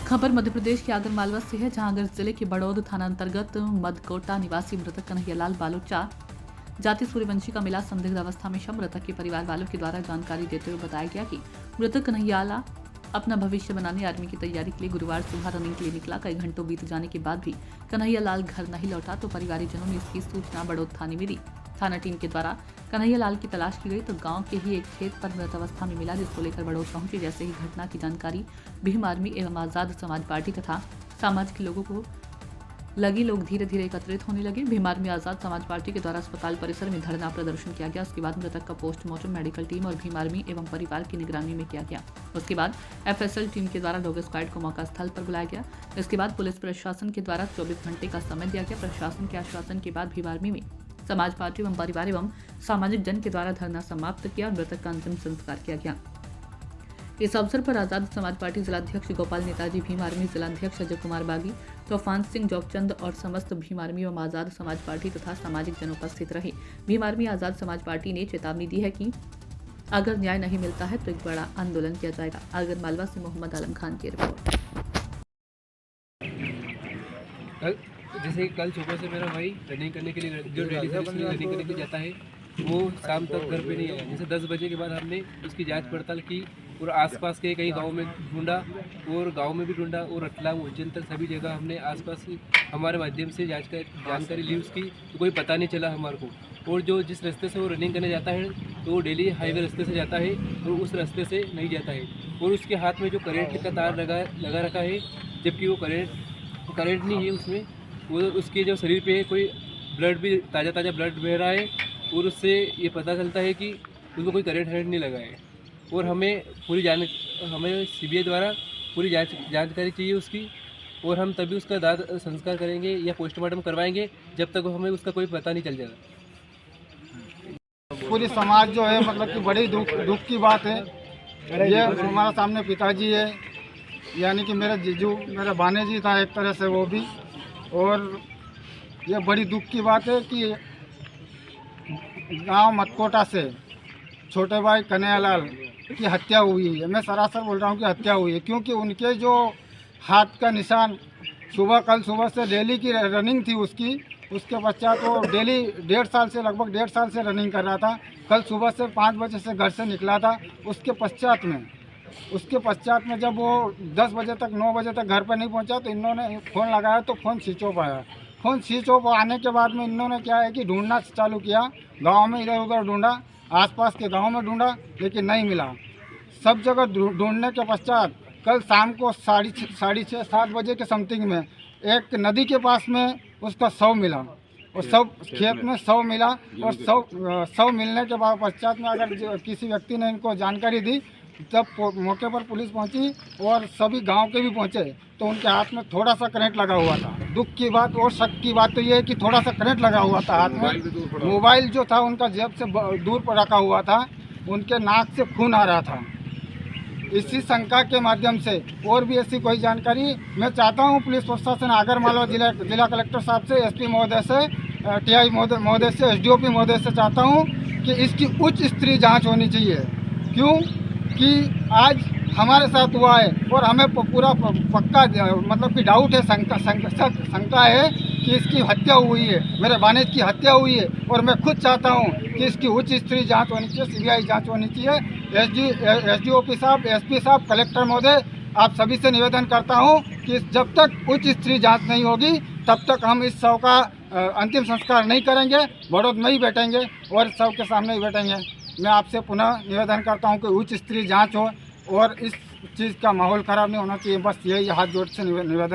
खबर मध्य प्रदेश के आगरमालवा से है, जहां आगर जिले के बड़ौद थाना अंतर्गत मदकोटा निवासी मृतक कन्हैयालाल बालोचा जाति सूर्यवंशी का मिला संदिग्ध अवस्था में शव मृतक के परिवार वालों के द्वारा जानकारी देते हुए बताया गया कि मृतक कन्हैयाला अपना भविष्य बनाने आर्मी की तैयारी के लिए गुरुवार सुबह रनिंग के लिए निकला। कई घंटों बीत जाने के बाद भी कन्हैयालाल घर नहीं लौटा तो परिवारजनों ने इसकी सूचना बड़ौद थाने में दी। थाना टीम के द्वारा कन्हैयालाल की तलाश की गई तो गांव के ही एक खेत पर मृत अवस्था में मिला, जिसको लेकर बड़ौद पहुंचे। जैसे ही घटना की जानकारी भीम आर्मी एवं आजाद समाज पार्टी तथा सामाजिक लोगों को लगी, लोग धीरे धीरे एकत्रित होने लगे। भीम आर्मी आजाद समाज पार्टी के द्वारा अस्पताल परिसर में धरना प्रदर्शन किया गया। उसके बाद मृतक का पोस्टमार्टम मेडिकल टीम और भीम आर्मी एवं परिवार की निगरानी में किया गया। उसके बाद एफएसएल टीम के द्वारा डॉग स्क्वाड को मौका स्थल पर बुलाया गया। इसके बाद पुलिस प्रशासन के द्वारा 24 घंटे का समय दिया गया। प्रशासन के आश्वासन के बाद भीम आर्मी में समाज पार्टी एवं परिवार एवं सामाजिक जन के द्वारा धरना समाप्त किया और मृतक का अंतिम संस्कार किया गया। इस अवसर पर आजाद समाज पार्टी जिलाध्यक्ष गोपाल नेताजी, भीम आर्मी जिलाध्यक्ष अजय कुमार बागी, तूफान सिंह जोगचंद और समस्त भीम आर्मी एवं आजाद समाज पार्टी तथा सामाजिक जन उपस्थित रहे। भीम आर्मी आजाद समाज पार्टी ने चेतावनी दी है कि अगर न्याय नहीं मिलता है तो एक बड़ा आंदोलन किया जाएगा। आगरमालवा से मोहम्मद आलम खान की रिपोर्ट। जैसे कल सुबह से मेरा भाई रनिंग करने के लिए, जो डेली सर्विस के लिए रनिंग करने के लिए जाता है, वो शाम तक घर पे नहीं आया। जैसे 10 बजे के बाद हमने उसकी जांच पड़ताल की और आसपास के कई गांव में ढूंढा और गांव में भी ढूंढा और रतलाम उज्जैन तक सभी जगह हमने आसपास हमारे माध्यम से जानकारी ली उसकी, तो कोई पता नहीं चला हमारे को। और जो जिस रास्ते से वो रनिंग करने जाता है तो वो डेली हाईवे रास्ते से जाता है और उस रास्ते से नहीं जाता है। और उसके हाथ में जो करंट का तार लगा रखा है, जबकि वो करंट नहीं है उसमें। वो उसके जो शरीर पे कोई ब्लड भी ताज़ा ब्लड बह रहा है और उससे ये पता चलता है कि उसको कोई करंट नहीं लगा है। और हमें सीबीआई द्वारा पूरी जानकारी चाहिए उसकी, और हम तभी उसका दाह संस्कार करेंगे या पोस्टमार्टम करवाएंगे जब तक हमें उसका कोई पता नहीं चल जाएगा। पूरी समाज जो है मतलब कि बड़ी दुख की बात है। ये हमारा सामने पिताजी है, यानी कि मेरा जीजू, मेरा भानेजी था एक तरह से वो भी। और ये बड़ी दुख की बात है कि गांव मदकोटा से छोटे भाई कन्हैयालाल की हत्या हुई है। मैं सरासर बोल रहा हूँ कि हत्या हुई है, क्योंकि उनके जो हाथ का निशान कल सुबह से डेली की रनिंग थी उसके पश्चात वो डेली लगभग डेढ़ साल से रनिंग कर रहा था। कल सुबह से 5 बजे से घर से निकला था। उसके पश्चात में जब वो 10 बजे तक 9 बजे तक घर पर नहीं पहुंचा तो इन्होंने फ़ोन लगाया तो फ़ोन स्विच ऑफ आया। फ़ोन स्विच ऑफ आने के बाद में इन्होंने क्या है कि ढूंढना चालू किया। गांव में इधर उधर ढूंढा, आसपास के गांव में ढूंढा, लेकिन नहीं मिला। सब जगह ढूंढने के पश्चात कल शाम को 6:30-7 बजे के समथिंग में एक नदी के पास में उसका शव मिला। और सब खेत में शव मिला। और शव मिलने के बाद पश्चात में अगर किसी व्यक्ति ने इनको जानकारी दी, जब मौके पर पुलिस पहुंची और सभी गांव के भी पहुंचे तो उनके हाथ में थोड़ा सा करंट लगा हुआ था। दुख की बात और शक की बात तो ये है कि थोड़ा सा करंट लगा हुआ था हाथ में। मोबाइल जो था उनका जेब से दूर पर रखा हुआ था। उनके नाक से खून आ रहा था। इसी शंका के माध्यम से और भी ऐसी कोई जानकारी मैं चाहता हूँ पुलिस प्रशासन आगरमालवा जिला कलेक्टर साहब से, एसपी महोदय से, टीआई महोदय से, एसडीओपी महोदय से चाहता हूँ कि इसकी उच्च स्तरीय जाँच होनी चाहिए। क्यों कि आज हमारे साथ हुआ है और हमें पूरा पक्का मतलब कि डाउट है, शंका है कि इसकी हत्या हुई है, मेरे भानेज की हत्या हुई है। और मैं खुद चाहता हूं कि इसकी उच्च स्तरीय जांच होनी चाहिए, सीबीआई जांच होनी चाहिए। एसडीओपी साहब, एसपी साहब, कलेक्टर महोदय, आप सभी से निवेदन करता हूं कि जब तक उच्च स्तरीय जाँच नहीं होगी तब तक हम इस शव का अंतिम संस्कार नहीं करेंगे, बड़ौद में ही बैठेंगे और शव के सामने ही बैठेंगे। मैं आपसे पुनः निवेदन करता हूं कि उच्च स्तरीय जांच हो और इस चीज़ का माहौल ख़राब नहीं होना चाहिए। बस यही हाथ जोड़ से निवेदन